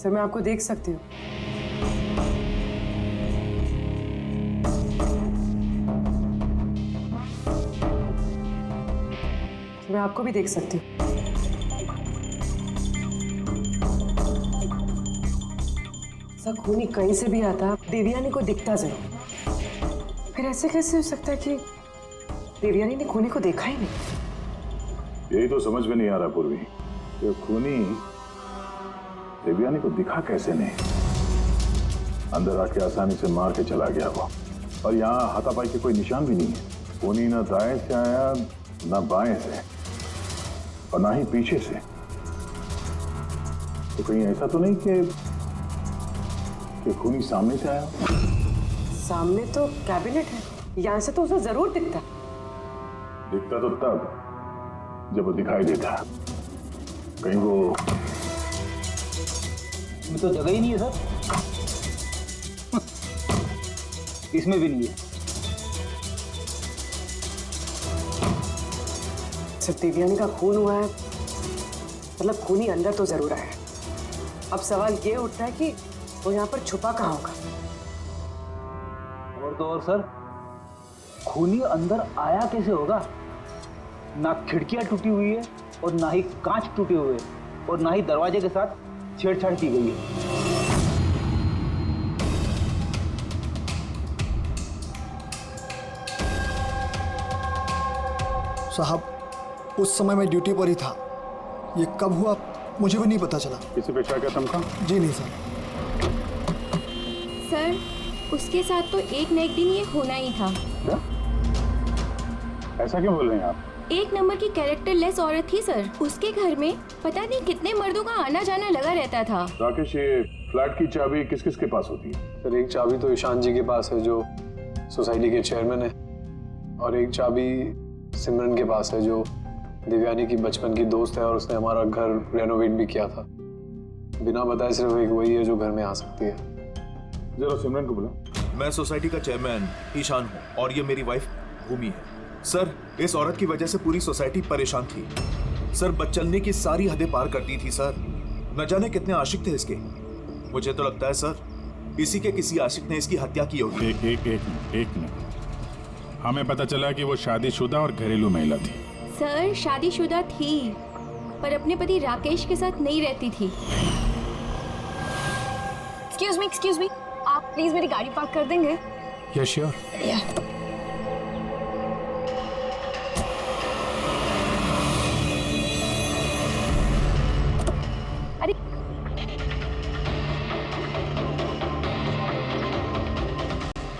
Sir मैं आपको देख सकती हूँ। मैं आपको भी देख सकती हूँ। सर खूनी कहीं से भी आता, देवयानी को दिखता जरूर। फिर ऐसे कैसे हो सकता है कि देवयानी ने खूनी को देखा ही नहीं? यही तो समझ में नहीं आ रहा पूर्वी, ये खूनी देवयानी को दिखा कैसे नहीं? अंदर आके आसानी से मार के चला गया वो, और यहाँ हाथापाई के कोई निशान भी नहीं है। खूनी ना दाएं से आया ना बाएं से, और ना ही पीछे से। तो कहीं ऐसा तो नहीं कि खूनी सामने से आया? सामने तो कैबिनेट है, यहाँ से तो उसे जरूर दिखता। दिखता तो तब जब वो दिखाई देता। कहीं वो इसमें तो जगह ही नहीं है सर। इसमें भी नहीं है। सिर्फ देवयानी का खून हुआ है, मतलब खूनी अंदर तो जरूर आया। अब सवाल ये उठता है कि वो यहाँ पर छुपा कहाँ होगा। और तो और सर, खूनी अंदर आया कैसे होगा? ना खिड़कियां टूटी हुई है और ना ही कांच टूटे हुए, और ना ही दरवाजे के साथ छेड़छाड़ की गई है। साहब उस समय मैं ड्यूटी पर ही था। ये कब हुआ मुझे भी नहीं पता चला। किसी पे शक है तुमका? जी नहीं सर। सर उसके साथ तो एक न एक दिन ये होना ही था। क्या? ऐसा क्यों बोल रहे हैं आप? एक नंबर की कैरेक्टरलेस औरत थी सर। उसके घर में पता नहीं कितने मर्दों का आना जाना लगा रहता था। राकेश, ये फ्लैट की चाबी किस किस के पास होती है? सर एक चाबी तो ईशान जी के पास है जो सोसाइटी के चेयरमैन है, और एक चाबी सिमरन के पास है जो देवयानी की बचपन की दोस्त है, और उसने हमारा घर रेनोवेट भी किया था। बिना बताए सिर्फ एक वही है जो घर में आ सकती है। जरा सिमरन को बुला। मैं सोसाइटी का चेयरमैन ईशान हूँ और ये मेरी वाइफ भूमि है। सर इस औरत की वजह से पूरी सोसाइटी परेशान थी। सर बदचलने की सारी हदें पार करती थी सर। न जाने कितने आशिक थे इसके। मुझे तो लगता है सर इसी के किसी आशिक ने इसकी हत्या की होगी। एक मिनट, हमें पता चला कि वो शादीशुदा और घरेलू महिला थी। सर शादीशुदा थी पर अपने पति राकेश के साथ नहीं रहती थी। एक्सक्यूज मी, आप प्लीज मेरी गाड़ी पार्क कर देंगे? Yes sure. अरे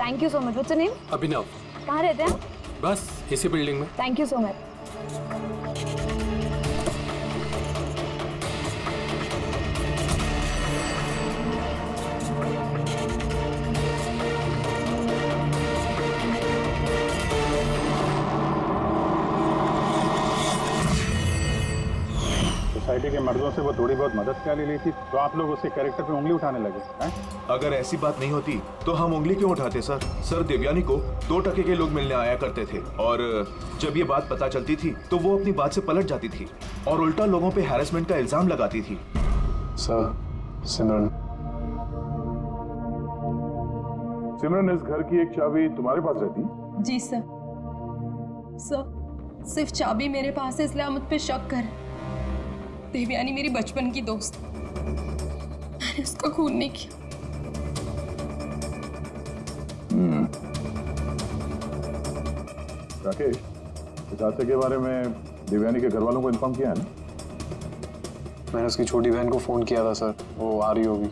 thank you so much. What's your name? Abhinav. कहाँ रहते हैं? बस इसी बिल्डिंग में। Thank you so much. Society के मर्दों से वो थोड़ी बहुत मदद क्या ले ली थी, तो आप लोग उसके कैरेक्टर पे उंगली उठाने लगे हैं? अगर ऐसी बात नहीं होती तो हम उंगली क्यों उठाते सर? सर देवयानी को 2 टके के लोग मिलने आया करते थे, और जब ये बात पता चलती थी तो वो अपनी बात से पलट जाती थी और उल्टा लोगों पे हैरेसमेंट का इल्जाम लगाती थी। सर सिमरन सिमरन, इस घर की एक चाबी तुम्हारे पास रहती? जी सर। सर सिर्फ चाबी मेरे पास है, इसलिए आप मुझ पे शक कर। देवयानी मेरी बचपन की दोस्त, मैंने उसका खून नहीं किया। राकेश, इस हादसे के बारे में देवयानी के घर वालों को इन्फॉर्म किया है ना? मैंने उसकी छोटी बहन को फोन किया था सर, वो आ रही होगी।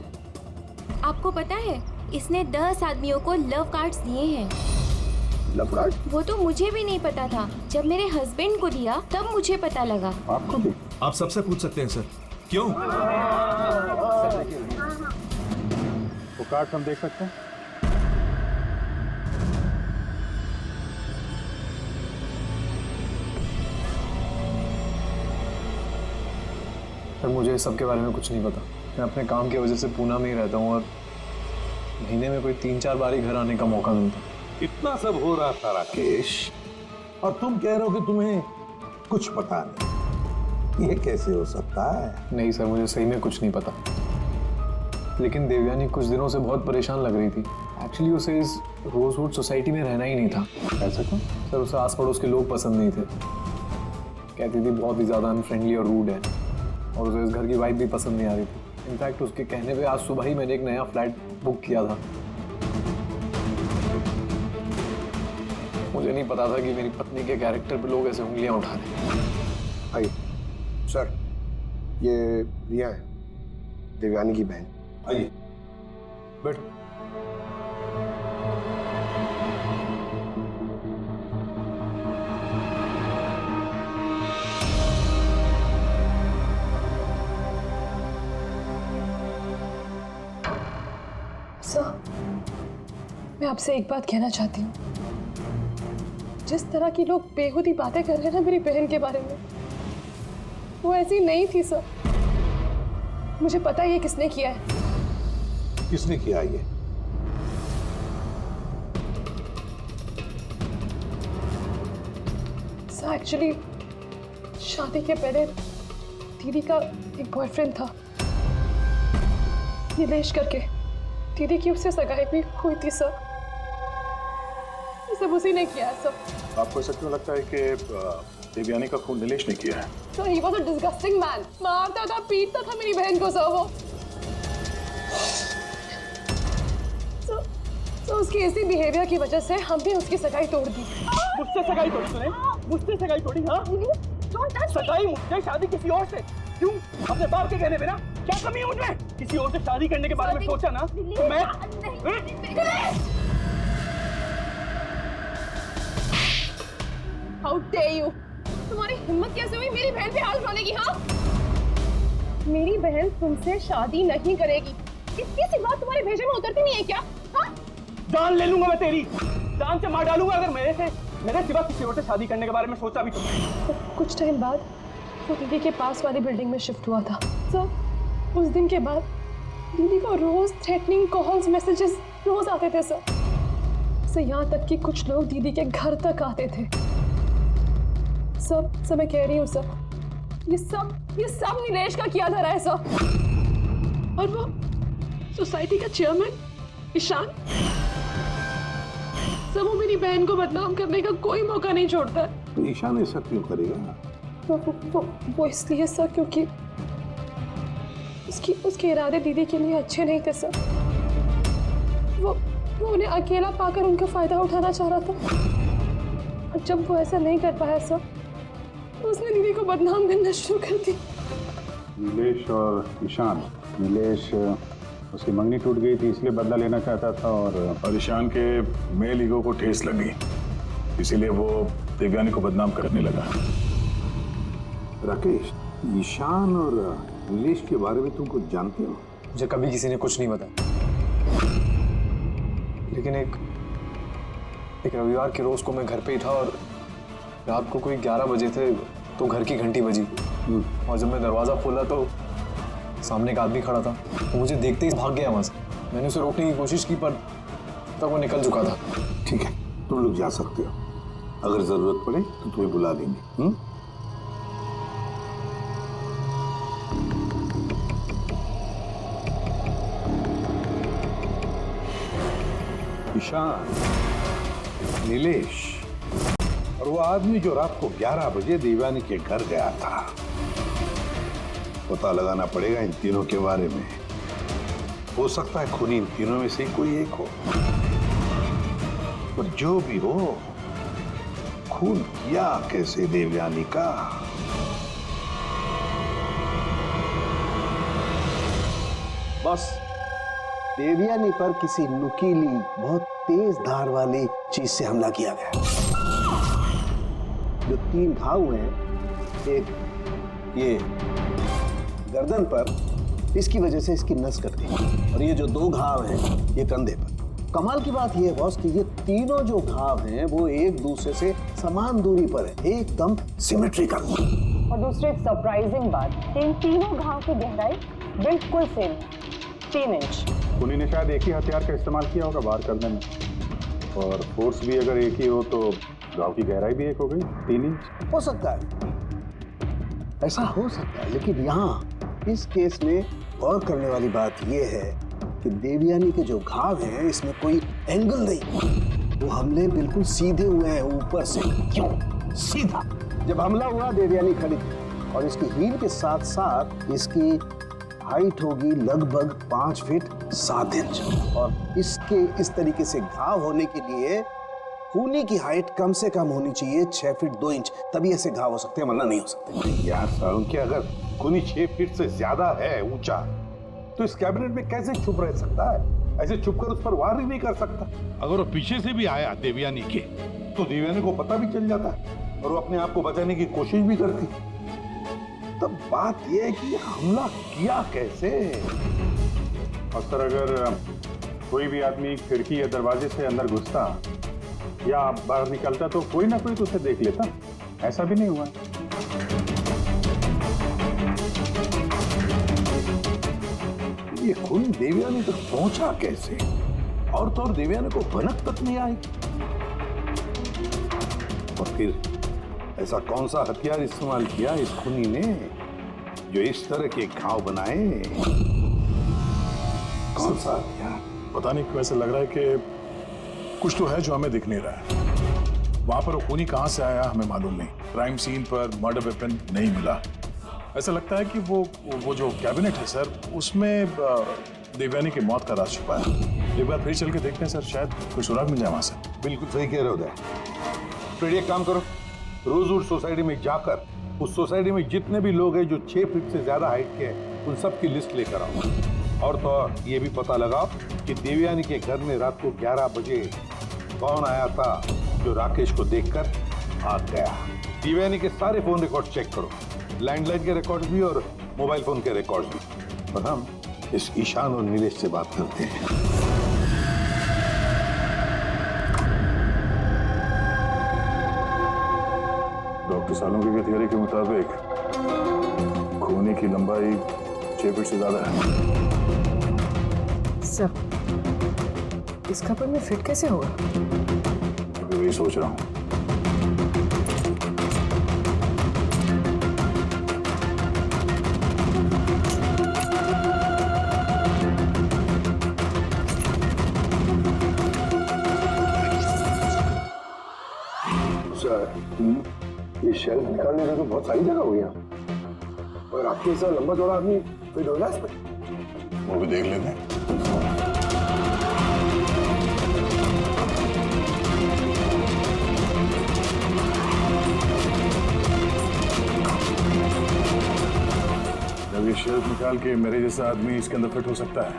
आपको पता है इसने 10 आदमियों को लव कार्ड्स दिए हैं। Love card? वो तो मुझे भी नहीं पता था। जब मेरे हस्बैंड को दिया तब मुझे पता लगा। आपको भी? आप सबसे पूछ सकते हैं सर। क्यों? वो कार्ड हम देख सकते हैं? सर मुझे इस सब के बारे में कुछ नहीं पता। मैं अपने काम की वजह से पूना में ही रहता हूँ, और महीने में कोई 3-4 बार ही घर आने का मौका मिलता। इतना सब हो रहा था राकेश, और तुम कह रहे हो कि तुम्हें कुछ पता नहीं। ये कैसे हो सकता है? नहीं सर, मुझे सही में कुछ नहीं पता। लेकिन देवयानी कुछ दिनों से बहुत परेशान लग रही थी। एक्चुअली उसे इस रोजवुड सोसाइटी में रहना ही नहीं था। ऐसा क्यों? सर उसे आस पड़ोस के लोग पसंद नहीं थे। कहती थी बहुत ही ज़्यादा अनफ्रेंडली और रूड है, और उसे इस घर की वाइब भी पसंद नहीं आ रही थी। इनफैक्ट उसके कहने पे आज सुबह ही मैंने एक नया फ्लैट बुक किया था। मुझे नहीं पता था कि मेरी पत्नी के कैरेक्टर पे लोग ऐसे उंगलियां उठा रहे हैं। आइए सर, ये रिया है, देवयानी की बहन। आइए बैठ। सर, मैं आपसे एक बात कहना चाहती हूँ। जिस तरह की लोग बेहुदी बातें कर रहे हैं ना मेरी बहन के बारे में, वो ऐसी नहीं थी सर। मुझे पता है ये किसने किया है। किसने किया ये? सर एक्चुअली शादी के पहले दीदी का एक बॉयफ्रेंड था, नीलेश करके। दीदी की उससे सगाई भी हुई थी सर। ये सब उसी ने किया है सर। आपको ऐसा क्यों लगता है कि देवयानी का खून नीलेश ने किया है? Sir he was a disgusting man. मारता था, पीटता था मेरी बहन को सर वो। तो उसके इसी बिहेवियर की वजह से हमने उसकी सगाई तोड़ दी। मुझसे सगाई तोड़ी तूने? मुझसे सगाई तोड़ी? हाँ, सगाई मुझसे, शादी किसी और से। क्यों? अपने बाप के कहने पे ना? क्या कमी है मुझमें? किसी और से शादी करने के बारे में सोचा ना तो मैं How dare you? तुम्हारी हिम्मत कैसे हुई मेरी बहन पे हाथ उठाने की? हाँ, मेरी बहन तुमसे शादी नहीं करेगी। इसकी सी बात तुम्हारे भेजे में उतरती नहीं है क्या? हाँ? जान ले लूंगा मैं तेरी, जान से मार डालूंगा अगर मेरे सिवा किसी और से शादी करने के बारे में सोचा भी तुमने। कुछ टाइम बाद वो दीदी के पास वाली बिल्डिंग में शिफ्ट हुआ था। सर उस दिन के बाद दीदी को रोज थ्रेटनिंग कॉल्स, मैसेजेस रोज आते थे सर। यहाँ तक कि कुछ लोग दीदी के घर तक आते थे। सब मैं कह रही हूँ सर, ये सब नीलेश का किया धरा है सर। और वो सोसाइटी का चेयरमैन ईशान, सब वो मेरी बहन को बदनाम करने का कोई मौका नहीं छोड़ता है। तो ईशान ऐसा क्यों करेगा? वो इसलिए सर क्योंकि उसके इरादे दीदी के लिए अच्छे नहीं थे सर। वो उन्हें अकेला पाकर उनका फायदा उठाना चाह रहा था। और जब वो ऐसा नहीं कर पाया सर, तो उसने दीदी को बदनाम करना शुरू कर दी। नीलेश और ईशान, नीलेश उसकी मंगनी टूट गई थी इसलिए बदला लेना चाहता था, और ईशान के मेल ईगो को ठेस लगी, इसीलिए वो देवयानी को बदनाम करने लगा। राकेश, ईशान और नीलेश के बारे में तुम कुछ जानते हो? मुझे कभी किसी ने कुछ नहीं बताया, लेकिन एक रविवार के रोज को मैं घर पे ही था और रात को कोई 11 बजे थे तो घर की घंटी बजी। और जब मैं दरवाजा खोला तो सामने एक आदमी खड़ा था। वो मुझे देखते ही भाग गया वहां से। मैंने उसे रोकने की कोशिश की पर तब वो निकल चुका था। ठीक है, तुम लोग जा सकते हो। अगर जरूरत पड़े तो तुम्हें बुला देंगे। ईशान, नीलेश और वो आदमी जो रात को 11 बजे देवयानी के घर गया था, पता लगाना पड़ेगा इन तीनों के बारे में। हो सकता है खूनी इन तीनों में से कोई एक हो, पर जो भी हो, खून किया कैसे देवयानी का? बस देवयानी पर किसी नुकीली, बहुत तेज धार वाली चीज से हमला किया गया। जो 3 घाव हुए हैं, एक ये गर्दन पर, इसकी वजह से इसकी नस कट गई, और ये जो 2 घाव हैं ये कंधे पर। कमाल की बात ये है बॉस कि ये तीनों जो घाव हैं वो एक दूसरे से समान दूरी पर है, एकदम सिमेट्रिकल। और दूसरी एक सरप्राइजिंग बात, इन तीनों घाव की गहराई बिल्कुल सेम, 3 इंच। खूनी ने शायद एक ही हथियार का इस्तेमाल किया होगा बाहर करने में, और फोर्स भी अगर एक ही हो तो घाव की गहराई भी एक हो गई, 3 इंच। हो सकता है, ऐसा हो सकता है, लेकिन यहाँ इस केस में गौर करने वाली बात यह है कि देवयानी के जो घाव हैं इसमें कोई एंगल नहीं, वो हमले बिल्कुल सीधे हुए हैं ऊपर से। क्यों सीधा? जब हमला हुआ देवयानी खड़ी थी और इसकी हील के साथ साथ इसकी हाइट होगी लगभग 5 फीट 7 इंच, और इसके इस तरीके से घाव होने के लिए खूनी की हाइट कम से कम होनी चाहिए 6 फीट 2 इंच, तभी ऐसे घाव हो सकते हैं, वरना नहीं हो सकते। यार सारुण, कि अगर खूनी 6 फीट से ज्यादा है ऊंचा, तो इस कैबिनेट में कैसे छुप रह सकता है? ऐसे छुप कर उस पर वार ही नहीं कर सकता। अगर वो पीछे से भी आया देवयानी के, तो देवयानी को पता भी चल जाता और वो अपने आप को बचाने की कोशिश भी करती। तब बात यह है कि हमला किया कैसे? और सर, अगर कोई भी आदमी खिड़की या दरवाजे से अंदर घुसता या बाहर निकलता तो कोई ना कोई तो उसे देख लेता। ऐसा भी नहीं हुआ। ये खून देवयानी तक पहुंचा कैसे? और तो और देवयानी को भनक तक नहीं आई। और फिर ऐसा कौन सा हथियार इस्तेमाल किया इस खूनी ने जो इस तरह के घाव बनाए? कौन सा हथियार? पता नहीं क्यों ऐसा लग रहा है कि कुछ तो है जो हमें दिख नहीं रहा है। वहां पर वो खूनी कहां से आया हमें मालूम नहीं। क्राइम सीन पर मर्डर वेपन नहीं मिला। ऐसा लगता है कि वो जो कैबिनेट है सर, उसमें देवयानी की मौत का राज छुपा है। एक बार फिर चल के देखते हैं सर, शायद कोई सुराग मिल जाए वहां से। बिल्कुल सही कह रहे हो उदय। फिर एक काम करो, रोजवुड सोसाइटी में जाकर उस सोसाइटी में जितने भी लोग हैं जो 6 फीट से ज्यादा हाइट के हैं, उन सब की लिस्ट लेकर आओ। और तो और ये भी पता लगाओ कि देवयानी के घर में रात को 11 बजे कौन आया था जो राकेश को देखकर भाग गया। देवयानी के सारे फोन रिकॉर्ड चेक करो, लैंडलाइन के रिकॉर्ड भी और मोबाइल फोन के रिकॉर्ड भी। और हम इस ईशान और नीलेश से बात करते हैं। डॉक्टर सालों की थियरी के मुताबिक खूनी की लंबाई 6 फीट से ज्यादा है। सर, इस कपड़े में फिट कैसे होगा? अभी वही सोच रहा हूँ। सर, ये शेल्फ निकालने का तो बहुत सारी जगह हो गया, और आपके ऐसा लंबा चौड़ा आदमी फिट होगा इसमें? वो भी देख लेते हैं। जब ये शेल्फ निकाल के मेरे जैसा आदमी इसके अंदर फिट हो सकता है,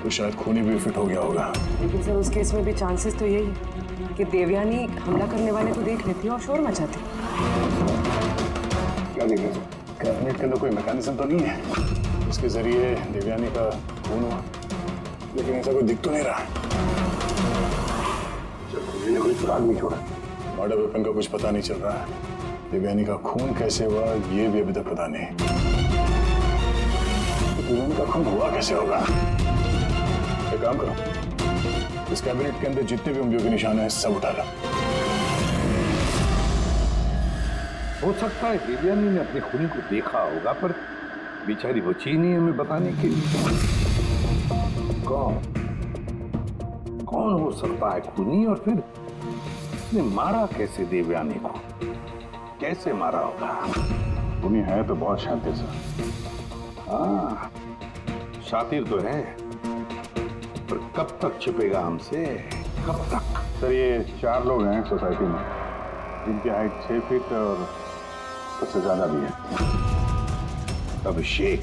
तो शायद खूनी भी फिट हो गया होगा। लेकिन सर, उस केस में भी चांसेस तो यही है कि देवयानी हमला करने वाले को देख लेती और शोर मचाती। क्या देख रहे? कैबिनेट के अंदर कोई मैकेनिज्म तो नहीं है इसके जरिए देवयानी का खून हुआ, लेकिन ऐसा कोई दिख तो नहीं रहा। कोई सुराग नहीं छोड़ा। मर्डर वेपन का कुछ पता नहीं चल रहा है। देवयानी का खून कैसे हुआ ये भी अभी तक पता नहीं। तो देवयानी का खून हुआ कैसे होगा? एक काम करो, इस कैबिनेट के अंदर जितने भी उंगलियों के निशान हैं सब उठा लो। हो सकता है देवयानी ने अपने खूनी को देखा होगा, पर बेचारी बची नहीं हमें बताने के लिए। कौन हो सकता है खूनी, और फिर उसने मारा कैसे देवयानी को? कैसे मारा होगा? खूनी है तो बहुत शातिर सर। हाँ, शातिर तो है, पर कब तक छिपेगा हमसे? कब तक? सर, ये 4 लोग हैं सोसाइटी में जिनकी हाइट 6 फीट और उससे ज्यादा भी है। अभिषेक,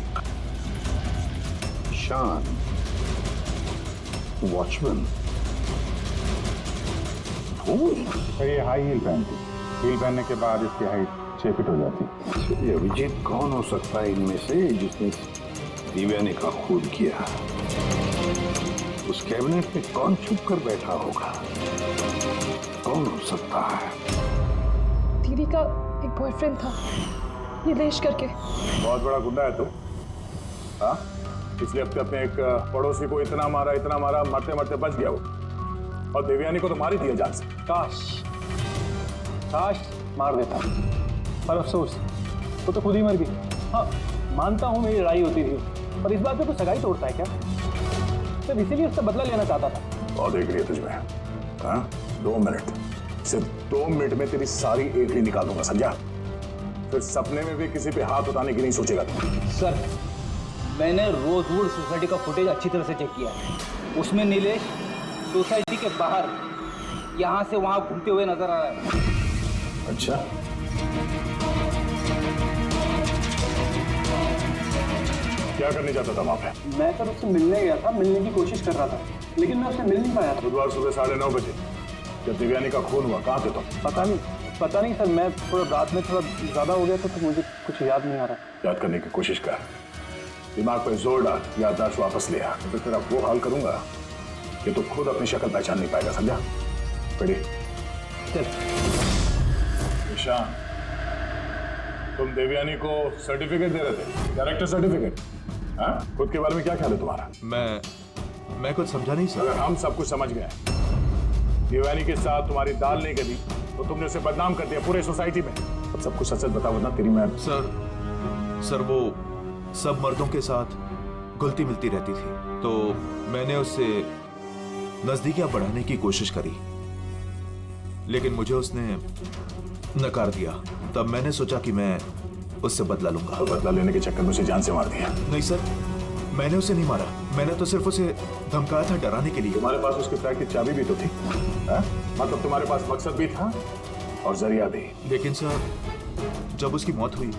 ईशान, वॉचमैन, सर, ये हाई हील पहनती। हील पहनने के बाद इसकी हाइट 6 फीट हो जाती। अभिजीत कौन हो सकता है इनमें से जिसने देवयानी का खून किया? उस कैबिनेट में कौन छुप कर बैठा होगा? कौन हो सकता है? दीदी का एक बॉयफ्रेंड था, नीलेश करके। बहुत बड़ा गुंडा है तू। हाँ, पिछले हफ्ते अपने एक पड़ोसी को इतना मारा, मरते मरते बच गया वो, और देवयानी को तो मार ही दिया जान से। काश मार देता, पर अफसोस वो तो खुद ही मर गई। हाँ, मानता हूँ मेरी लड़ाई होती थी, पर इस बात पे तो सगाई तोड़ता है क्या? सर इसीलिए उससे बदला लेना चाहता था। बहुत देख लिया तुझमें। हाँ 2 मिनट, सिर्फ 2 मिनट में तेरी सारी एकड़ी निकाल दूंगा, समझा? फिर सपने में भी किसी पे हाथ उठाने की नहीं सोचेगा तू। सर मैंने रोजवुड सोसाइटी का फुटेज अच्छी तरह से चेक किया है। उसमें नीलेश सोसाइटी के बाहर यहाँ से वहाँ घूमते हुए नजर आ रहा है। अच्छा, क्या करने जाता था वहाँ पे? मैं सर उससे मिलने गया था, मिलने की कोशिश कर रहा था, लेकिन मैं उससे मिल नहीं पाया। बुधवार सुबह 9:30 बजे जब देवयानी का खून हुआ, कहाँ थे तुम? पता नहीं सर, मैं थोड़ा रात में थोड़ा ज्यादा हो गया था तो मुझे कुछ याद नहीं आ रहा। याद करने की कोशिश कर, दिमाग पर जोर डाल, याददाश्त वापस ले आ, तो फिर अब वो हाल करूंगा कि तू खुद अपनी शक्ल पहचान नहीं पाएगा, समझा? पढ़ी ईशान, तुम देवयानी को सर्टिफिकेट दे रहे थे, कैरेक्टर सर्टिफिकेट। हाँ, खुद के बारे में क्या ख्याल है तुम्हारा? मैं कुछ समझा नहीं सर। अगर हम सब कुछ समझ गए, देवयानी के साथ तुम्हारी दाल नहीं गली तो तुमने उसे बदनाम कर दिया पूरे सोसाइटी में। अब सब कुछ सच सच बताओ ना, तेरी मैं। सर वो सब मर्दों के साथ घुलती मिलती रहती थी, तो मैंने उससे नजदीकियां बढ़ाने की कोशिश करी, लेकिन मुझे उसने नकार दिया। तब मैंने सोचा कि मैं उससे बदला लूंगा। तो बदला लेने के चक्कर में उसे जान से मार दिया? नहीं सर, मैंने उसे नहीं मारा, मैंने तो सिर्फ उसे धमकाया था, डराने के लिए। तुम्हारे पास उसके फ्लैट की चाबी भी तो थी, मतलब तुम्हारे पास मकसद भी था और जरिया भी। लेकिन सर जब उसकी मौत हुई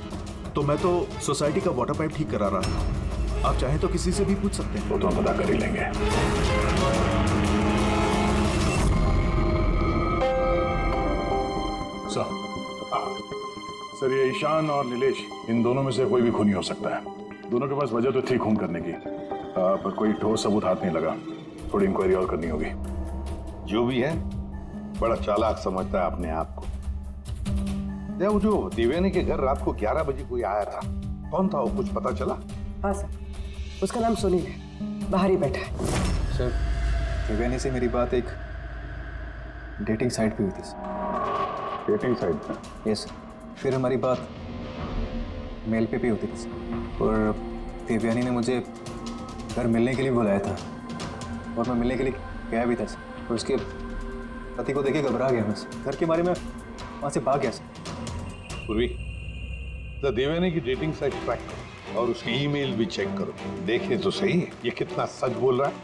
तो मैं तो सोसाइटी का वाटर पाइप ठीक करा रहा था। आप चाहें तो किसी से भी पूछ सकते हैं। वो तो हम पता कर ही लेंगे। सर ये ईशान और नीलेश, इन दोनों में से कोई भी खूनी हो सकता है। दोनों के पास वजह तो थी खून करने की, पर कोई ठोस सबूत हाथ नहीं लगा। थोड़ी इंक्वायरी और करनी होगी। जो भी है बड़ा चालाक समझता है अपने आप को। वो जो देवयानी के घर रात को 11 बजे कोई आया था, कौन था वो, कुछ पता चला? हाँ सर, उसका नाम सुनील है, बाहर ही बैठा है। सर देवयानी से मेरी बात एक डेटिंग साइट पे हुई थी सर। डेटिंग साइट पे? Yes sir. फिर हमारी बात मेल पे भी होती थी सर, और देवयानी ने मुझे घर मिलने के लिए बुलाया था और मैं मिलने के लिए गया भी था सर। और उसके पति को देखे घबरा गया मैं सर, घर के बारे में वहाँ से भाग गया सर। पूर्वी, तो देवयानी की डेटिंग साइट ट्रैक करो और उसकी ईमेल भी चेक करो, देखें तो सही ये कितना सच बोल रहा है।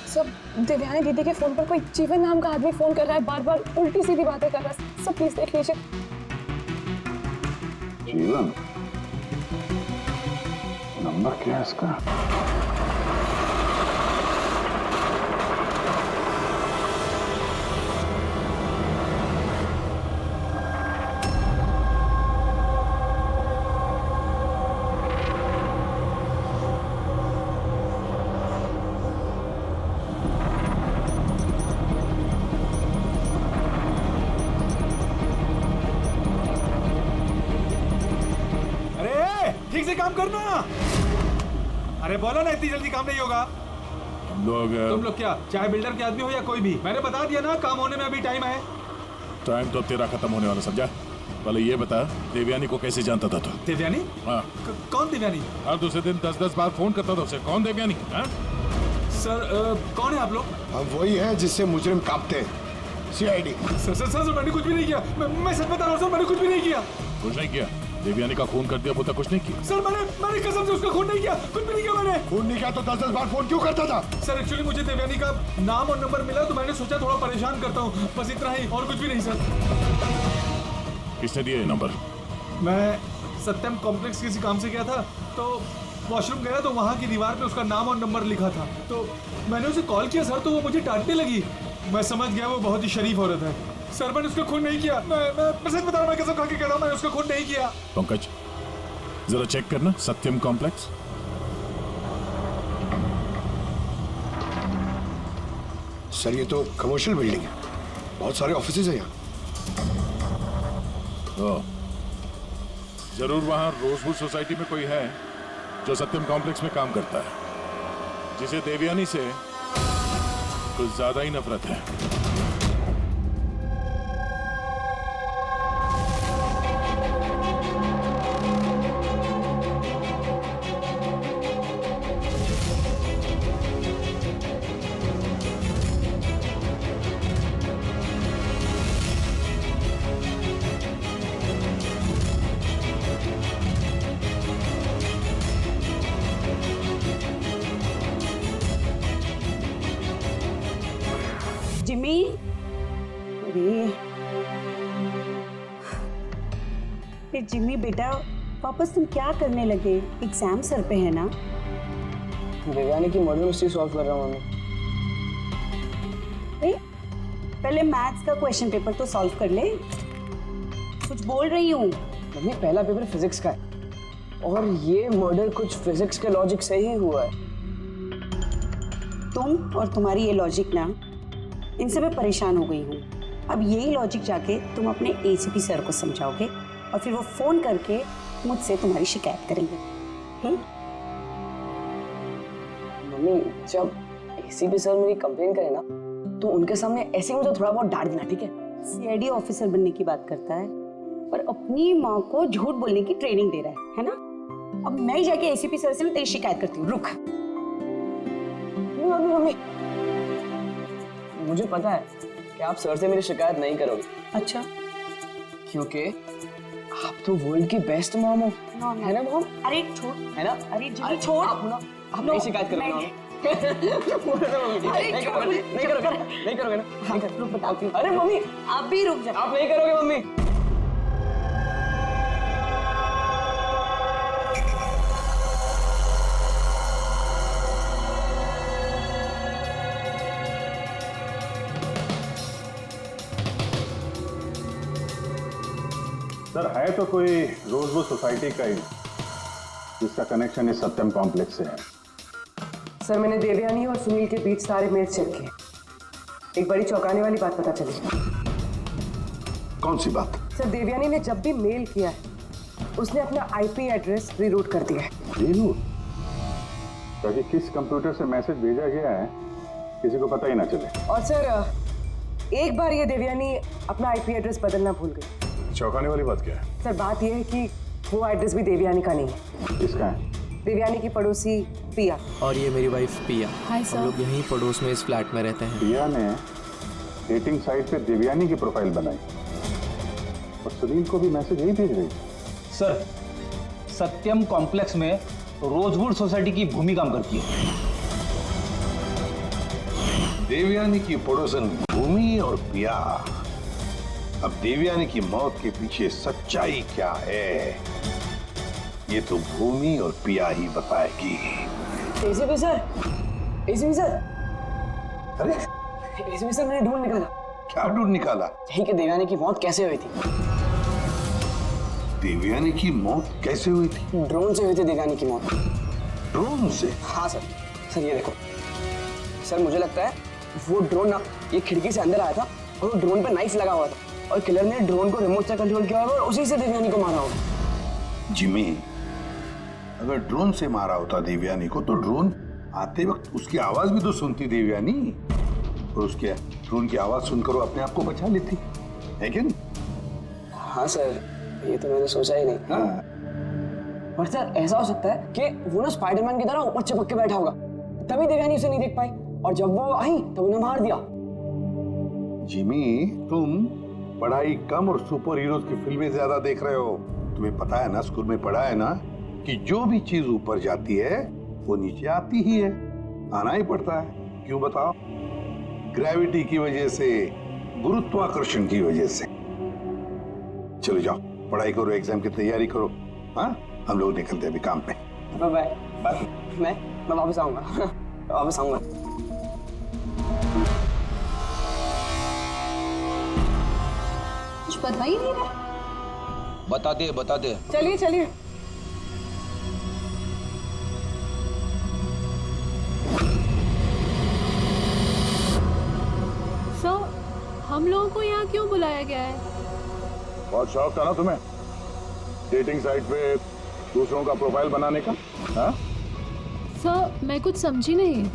सर देवयानी दीदी के फोन पर कोई जीवन नाम का आदमी फोन कर रहा है, बार बार उल्टी सीधी बातें कर रहा है। सब प्लीज देख लीजिए। जीवन? नंबर क्या है इसका? ठीक से काम करना। अरे बोलो ना, इतनी जल्दी काम नहीं होगा। तुम लोग क्या चाहे बिल्डर के आदमी हो या कोई भी, मैंने बता दिया ना, काम होने में अभी टाइम है। टाइम तो तेरा खत्म होने वाला, समझा? पहले ये बता, देवयानी को कैसे जानता था तू? देवयानी? हाँ। कौन देवयानी? हर दूसरे दिन 10-10 बार फोन करता था उसे। कौन देवयानी? सर कौन है आप लोग? हम वही है जिससे मुजरिम कांपते हैं, सीआईडी। सर मैंने कुछ भी नहीं किया, मैं सच बता रहा हूँ सर, मैंने कुछ भी नहीं किया। कुछ नहीं किया? देवयानी का खून कर दिया, वो तक कुछ नहीं किया? सर मैंने कसम से उसका खून नहीं किया, कुछ भी नहीं किया मैंने। खून नहीं किया तो 10-10 बार फोन क्यों करता था? सर एक्चुअली मुझे देवयानी का नाम और नंबर मिला तो मैंने सोचा थोड़ा परेशान करता हूँ, बस इतना ही, और कुछ भी नहीं सर। किसने दिया ये नंबर? मैं सत्यम कॉम्प्लेक्स किसी काम से गया था, तो वॉशरूम गया तो वहाँ की दीवार पे उसका नाम और नंबर लिखा था, तो मैंने उसे कॉल किया सर, तो वो मुझे डांटने लगी। मैं समझ गया वो बहुत ही शरीफ औरत है। सर मैंने उसका खून नहीं किया, मैं सच बता रहा हूँ, मैं कसम खा के कह रहा हूँ, मैंने उसका खून नहीं किया। पंकज जरा चेक करना, सत्यम कॉम्प्लेक्स। सर ये तो कमर्शियल बिल्डिंग है, बहुत सारे ऑफिसेज हैं यहाँ। जरूर वहां रोजवुड सोसाइटी में कोई है जो सत्यम कॉम्प्लेक्स में काम करता है, जिसे देवयानी से कुछ ज्यादा ही नफरत है। जिमी, अरे जिमी बेटा, वापस तुम क्या करने लगे? एग्जाम सर पे है ना? देवयानी की मर्डर मिस्ट्री सॉल्व कर रहा हूँ मम्मी। पहले मैथ्स का क्वेश्चन पेपर तो सॉल्व कर ले। कुछ बोल रही हूँ मम्मी, पहला पेपर फिजिक्स का है और ये मर्डर कुछ फिजिक्स के लॉजिक से ही हुआ है। तुम और तुम्हारी ये लॉजिक ना, इनसे मैं परेशान हो गई हूँ। अब यही लॉजिक जाके तुम अपने एसीपी सर को समझाओगे और फिर वो फोन करके मुझसे तुम्हारी शिकायत करेंगे। मम्मी, जब एसीपी सर मेरी कंप्लेन करे ना तो उनके सामने ऐसे मुझे थोड़ा बहुत डांट देना, ठीक है? सीआईडी ऑफिसर बनने की बात करता है पर अपनी माँ को झूठ बोलने की ट्रेनिंग दे रहा है ना? अब मैं ही जाके एसीपी सर से तेरी शिकायत करती हूँ। रुक। मम्मी, मुझे पता है कि आप सर से मेरी शिकायत नहीं करोगे। अच्छा? क्योंकि आप तो वर्ल्ड की बेस्ट मॉम हो, है ना मॉम? अरे छोड़, है ना? अरे जिमी छोड़। आप नहीं शिकायत करोगे ना? नहीं करोगे ना? रुक, बताती हूँ। अरे मम्मी, आप भी रुक जाओ। आप नहीं करोगे मम्मी? सर, है तो कोई रोजवुड सोसाइटी का ही जिसका कनेक्शन इस सत्यम कॉम्प्लेक्स से है। सर, मैंने देवयानी और सुनील के बीच सारे मेल्स चेक किए। एक बड़ी चौंकाने वाली बात पता चली। कौन सी बात? सर, देवयानी ने जब भी मेल किया है उसने अपना आईपी एड्रेस रीरूट कर दिया है। रीरूट? ताकि किस कंप्यूटर से मैसेज भेजा गया है किसी को पता ही ना चले। और सर, एक बार ये देवयानी अपना आईपी एड्रेस बदलना भूल गई। चौंकाने वाली बात क्या है? सर, बात यह है कि वो एड्रेस भी देवयानी का नहीं है। किसका है? देवयानी की पड़ोसी पिया। और ये मेरी वाइफ पिया। Hi sir. हम लोग यहीं पड़ोस में इस फ्लैट में रहते हैं। पिया ने डेटिंग साइट पे देवयानी की प्रोफाइल बनाई और सुनील को भी मैसेज यही भेज रही। सर, सत्यम कॉम्प्लेक्स में रोजवुड सोसाइटी की भूमि काम करती है। देवयानी की पड़ोसन भूमि और पिया। अब देवयानी की मौत के पीछे सच्चाई क्या है, ये तो भूमि और पिया ही बताएगी। एसीपी सर, एसीपी सर, अरे एसीपी सर, मैंने ढूंढ निकाला। क्या ढूंढ निकाला? यही कि देवयानी की मौत कैसे हुई थी। देवयानी की मौत कैसे हुई थी? ड्रोन से हुई थी देवयानी की मौत। ड्रोन से? हाँ सर। सर ये देखो सर, मुझे लगता है वो ड्रोन ना ये खिड़की से अंदर आया था और वो ड्रोन पे नाइफ लगा हुआ था और किलर ने ड्रोन को रिमोट से कंट्रोल किया होगा और उसी से देवयानी को मारा होगा। जिमी, अगर ड्रोन से मारा होता देवयानी को तो ड्रोन आते वक्त उसकी आवाज भी तो सुनती देवयानी, और उसके ड्रोन की आवाज सुनकर वो अपने आप को बचा लेती है क्या नहीं? हाँ सर, ये तो मैंने सोचा ही नहीं। हाँ। पर सर, ऐसा हो सकता है कि वो ना स्पाइडरमैन की तरह ऊपर चिपक के बैठा होगा, तभी देवयानी उसे नहीं देख पाई और जब वो आई तब उन्हें मार दिया। जिमी, तुम पढ़ाई कम और सुपर हीरोज की फिल्में ज्यादा देख रहे हो। तुम्हें पता है ना, स्कूल में पढ़ा है ना कि जो भी चीज ऊपर जाती है वो नीचे आती ही है, आना ही पड़ता है। क्यों बताओ? ग्रेविटी की वजह से, गुरुत्वाकर्षण की वजह से। चलो जाओ, पढ़ाई करो, एग्जाम की तैयारी करो। हाँ, हम लोग निकलते हैं अभी काम पे। Bye bye. मैं वापस आऊंगा। वापस आऊंगा। कुछ पता ही नहीं है। बता दे। चलिए चलिए। सर, हम लोगों को यहाँ क्यों बुलाया गया है? बहुत शौक था ना तुम्हें डेटिंग साइट पे दूसरों का प्रोफाइल बनाने का? हाँ? सर, मैं कुछ समझी नहीं।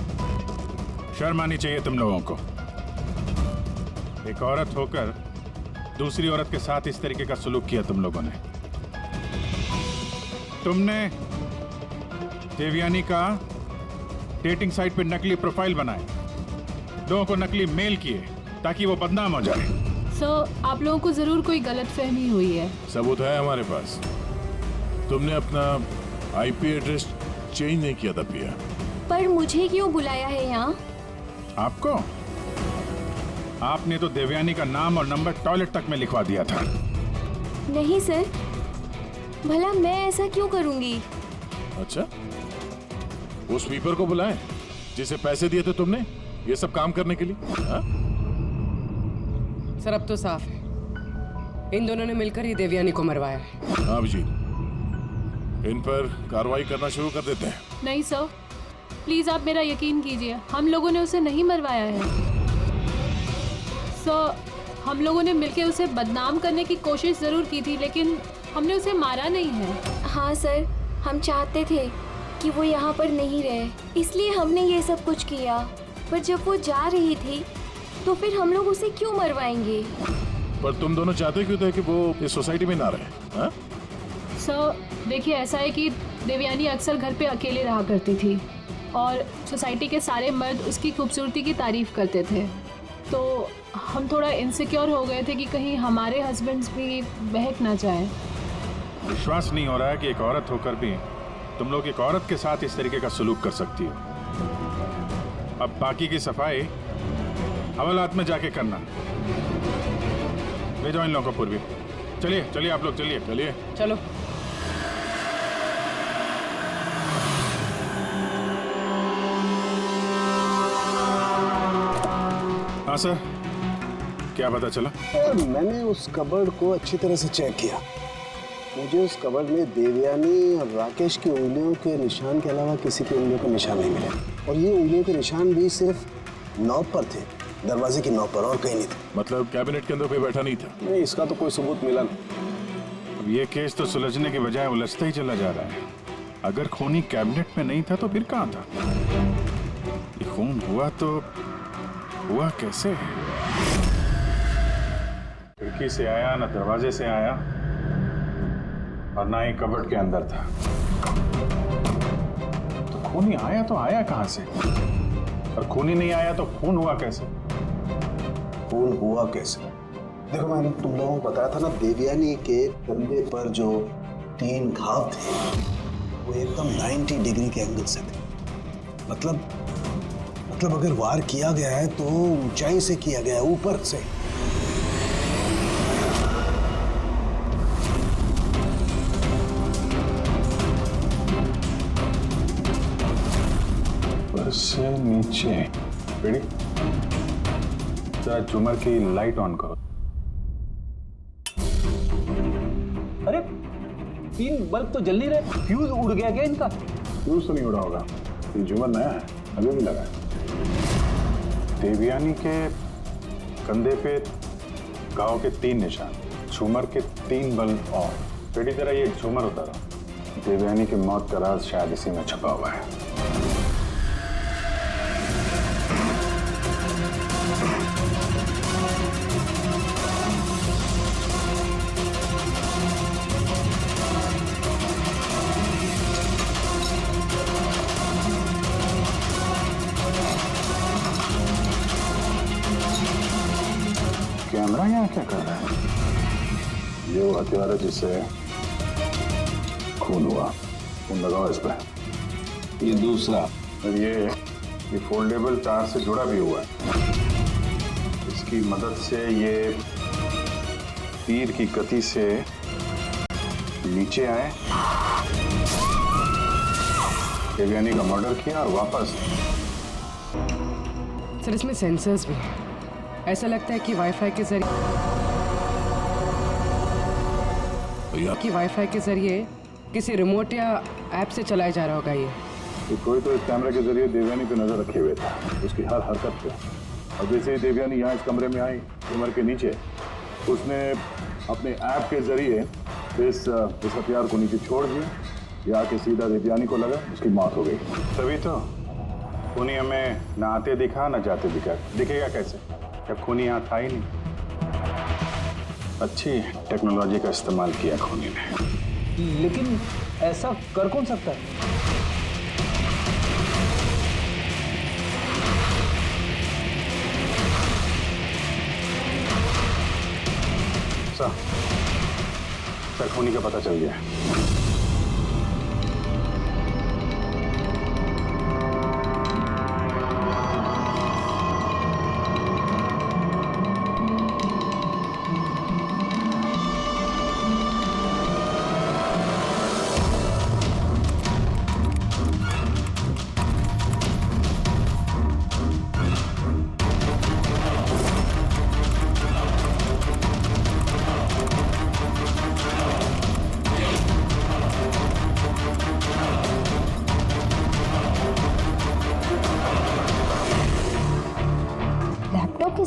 शर्म आनी चाहिए तुम लोगों को। एक औरत होकर दूसरी औरत के साथ इस तरीके का सलूक किया तुम लोगों ने। तुमने देवयानी का डेटिंग साइट पे नकली प्रोफाइल बनाए, लोगों को नकली मेल किए ताकि वो बदनाम हो जाए। सर, आप लोगों को जरूर कोई गलतफहमी हुई है। सबूत है हमारे पास। तुमने अपना आईपी एड्रेस चेंज नहीं किया था पिया। पर मुझे क्यों बुलाया है यहाँ? आपको? आपने तो देवयानी का नाम और नंबर टॉयलेट तक में लिखवा दिया था। नहीं सर, भला मैं ऐसा क्यों करूंगी? अच्छा, वो स्वीपर को बुलाएं जिसे पैसे दिए थे तुमने ये सब काम करने के लिए? हाँ? सर अब तो साफ है, इन दोनों ने मिलकर ही देवयानी को मरवाया है। हाँ अभिजीत, इन पर कार्रवाई करना शुरू कर देते हैं। नहीं सर, प्लीज आप मेरा यकीन कीजिए, हम लोगों ने उसे नहीं मरवाया है। सर, हम लोगों ने मिलकर उसे बदनाम करने की कोशिश जरूर की थी, लेकिन हमने उसे मारा नहीं है। हाँ सर, हम चाहते थे कि वो यहाँ पर नहीं रहे, इसलिए हमने ये सब कुछ किया। पर जब वो जा रही थी तो फिर हम लोग उसे क्यों मरवाएंगे? पर तुम दोनों चाहते क्यों थे कि वो इस सोसाइटी में ना रहे? हाँ? सर देखिए, ऐसा है कि देवयानी अक्सर घर पे अकेले रहा करती थी और सोसाइटी के सारे मर्द उसकी खूबसूरती की तारीफ करते थे, तो हम थोड़ा इनसिक्योर हो गए थे कि कहीं हमारे हस्बैंड्स भी बहक ना जाएं। विश्वास नहीं हो रहा है कि एक औरत होकर भी तुम लोग एक औरत के साथ इस तरीके का सलूक कर सकती हो। अब बाकी की सफाई हवालात में जाके करना। ले जाओ इन लोगों को पूर्वी। चलिए चलिए आप लोग, चलिए चलिए चलो। हाँ सर, क्या पता चला? मैंने उस कबर्ड को अच्छी तरह से चेक किया। मुझे उस कबर्ड में देवयानी और राकेश की उंगलियों के निशान के अलावा किसी की उंगलियों के निशान नहीं मिले, और ये उंगलियों के निशान भी सिर्फ नॉब पर थे, दरवाजे की नॉब पर, और कहीं नहीं थे। मतलब कैबिनेट के अंदर कोई बैठा नहीं था? नहीं, इसका तो कोई सबूत मिला नहीं। अब ये केस तो सुलझने के बजाय उलझता ही चला जा रहा है। अगर खूनी कैबिनेट में नहीं था तो फिर कहाँ था? ये खून हुआ तो हुआ कैसे? खिड़की से आया, ना दरवाजे से आया, और ना ही कबर्ड के अंदर था। तो खूनी आया तो आया कहां से? और खूनी नहीं आया तो खून हुआ कैसे? खून हुआ कैसे? देखो, मैंने तुम लोगों को बताया था ना, देवयानी के कंधे पर जो 3 घाव थे वो एकदम 90 डिग्री के एंगल से थे। मतलब अगर वार किया गया है तो ऊंचाई से किया गया है, ऊपर से। ऊपर से नीचे। रेडी? जरा झूमर की लाइट ऑन करो। अरे 3 बल्ब तो जल नहीं रहे, फ्यूज उड़ गया क्या इनका? फ्यूज तो नहीं उड़ा होगा, ये झूमर नया है, अभी भी लगा है। देवयानी के कंधे पे घाव के 3 निशान, झूमर के 3 बल्ब और। बेटी जरा ये झूमर उतारो। देवयानी की मौत का राज शायद इसी में छुपा हुआ है। कैमरा यहाँ क्या कर रहा है? ये वो हथियार है जिससे खून हुआ। खून लगाओ इस पे। ये दूसरा, और ये फोल्डेबल तार से जुड़ा भी हुआ है। इसकी मदद से ये तीर की गति से नीचे आए, देवयानी का मर्डर किया और वापस। सर इसमें सेंसर्स भी हैं। ऐसा लगता है कि वाईफाई के जरिए किसी रिमोट या ऐप से चलाया जा रहा होगा ये। तो कोई तो इस कैमरे के जरिए देवयानी पे नजर रखे हुए था, उसकी हर हरकत पे। और जैसे ही देवयानी यहाँ इस कमरे में आई, कमर के नीचे, उसने अपने ऐप के जरिए इस हथियार को नीचे छोड़ दिया। ये आके सीधा देवयानी को लगा, उसकी मौत हो गई। तभी तो खूनी हमें न आते दिखा न जाते दिखा। दिखेगा कैसे जब खूनी यहाँ था ही नहीं? अच्छी टेक्नोलॉजी का इस्तेमाल किया खूनी ने। लेकिन ऐसा कर कौन सकता है? सर खूनी का पता चल गया।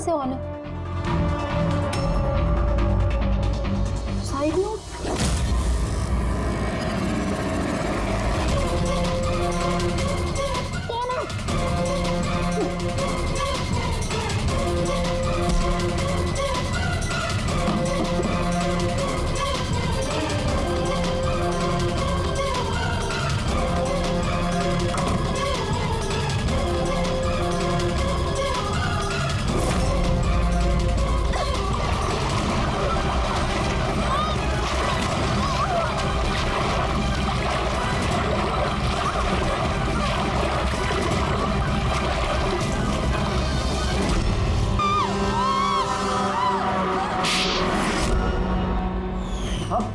से ऑन है? Side note?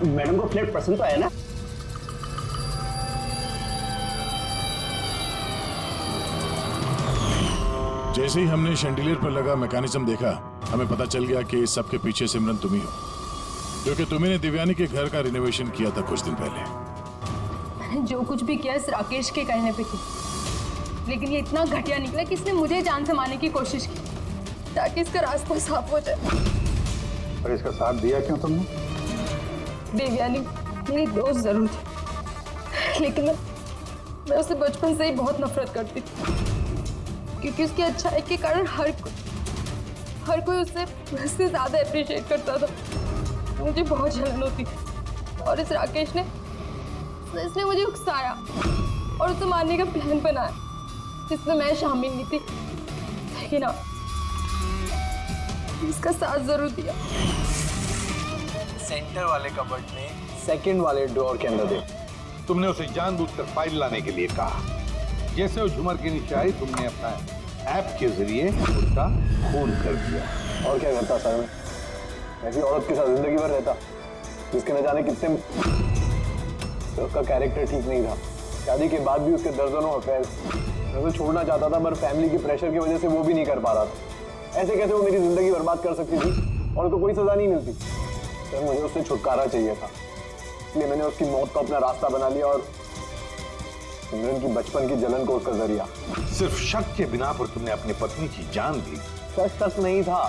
मैडम को फ्लैट पसंद तो आया ना? जैसे ही हमने शैंडिलियर पर लगा मैकेनिज्म देखा, हमें पता चल गया कि इस सब के पीछे सिमरन तुम ही हो, क्योंकि तुम्ही ने दिव्यानी के घर का रिनोवेशन किया था कुछ दिन पहले। मैंने जो कुछ भी किया इस राकेश के कहने पे की, लेकिन ये इतना घटिया निकला कि इसने मुझे जान से मारने की कोशिश की ताकि इसका रास्ता साफ हो जाए। पर इसका साथ दिया क्यों तुमने? देवयानी मेरी दोस्त जरूर थी, लेकिन मैं उससे बचपन से ही बहुत नफरत करती थी, क्योंकि उसकी अच्छाई के कारण हर कोई उससे ज्यादा अप्रिशिएट करता था। मुझे बहुत जलन होती थी और इस राकेश ने इसने मुझे उकसाया और उसे मारने का प्लान बनाया, जिसमें मैं शामिल नहीं थी, लेकिन हाँ, इसका साथ जरूर दिया। सेंटर वाले कबर्ड में सेकंड वाले ड्रॉअर के अंदर दे। तुमने उसे जानबूझकर फाइल लाने के लिए कहा। जैसे वो झुमर के नीचे आई, तुमने अपना ऐप के जरिए उसका खून कर दिया। और क्या करता सर मैं? ऐसी औरत के साथ जिंदगी भर रहता, जिसके न जाने कितने तो उसका कैरेक्टर ठीक नहीं था। शादी के बाद भी उसके दर्जनों अफेयर। मैं तो छोड़ना चाहता था, मगर फैमिली के प्रेशर की वजह से वो भी नहीं कर पा रहा था। ऐसे कैसे वो मेरी जिंदगी बर्बाद कर सकती थी और उसको कोई सजा नहीं मिलती। सर मुझे उससे छुटकारा चाहिए था, इसलिए मैंने उसकी मौत को अपना रास्ता बना लिया और सिमरन की बचपन की जलन को उसका जरिया। सिर्फ शक के बिना पर तुमने अपनी पत्नी की जान दी। सच नहीं था,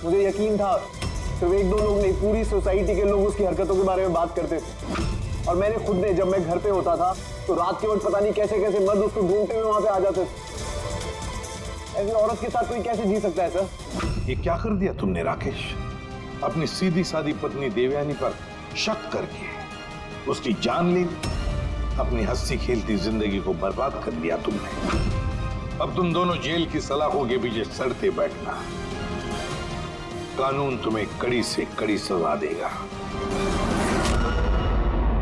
मुझे यकीन था। सिर्फ एक दो लोग नहीं, पूरी सोसाइटी के लोग उसकी हरकतों के बारे में बात करते थे। और मैंने खुद ने, जब मैं घर पे होता था तो रात के वक्त पता नहीं कैसे कैसे मर्द उसको ढूंढते हुए वहां पे आ जाते थे। ऐसी औरत के साथ कोई कैसे जी सकता है सर? ये क्या कर दिया तुमने राकेश? अपनी सीधी सादी पत्नी देवयानी पर शक करके उसकी जान ली, अपनी हंसी खेलती जिंदगी को बर्बाद कर दिया तुमने। अब तुम दोनों जेल की सलाखों के पीछे सड़ते बैठना। कानून तुम्हें कड़ी से कड़ी सजा देगा।